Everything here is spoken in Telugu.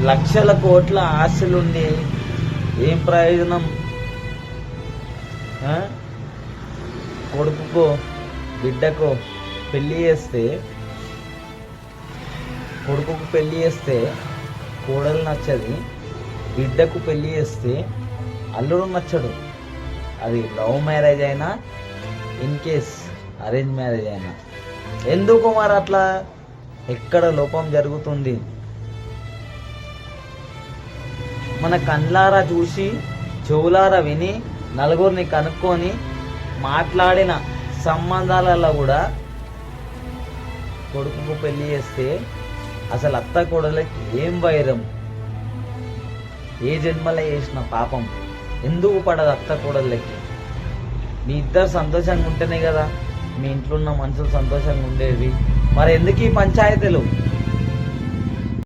లక్షల కోట్ల ఆశలుండి ఏం ప్రయోజనం? కొడుకుకో బిడ్డకో పెళ్ళి చేస్తే, కొడుకుకు పెళ్ళి చేస్తే కోడలు నచ్చది, బిడ్డకు పెళ్ళి చేస్తే అల్లుడు నచ్చడు. అది లవ్ మ్యారేజ్ అయినా, ఇన్ కేస్ అరేంజ్ మ్యారేజ్ అయినా. ఎందుకు మరి అట్లా? ఎక్కడ లోపం జరుగుతుంది? మన కళ్ళారా చూసి చెవులారా విని నలుగురిని కనుక్కొని మాట్లాడిన సంబంధాలలో కూడా కొడుకుకు పెళ్లి చేస్తే అసలు అత్త కోడలకి ఏం వైరం? ఏ జన్మలో చేసిన పాపం ఎందుకు పడదు అత్త కోడళ్ళకి? మీ ఇద్దరు సంతోషంగా ఉంటేనే కదా మీ ఇంట్లో ఉన్న మనుషులు సంతోషంగా ఉండేది. మరి ఎందుకు ఈ పంచాయతీలు?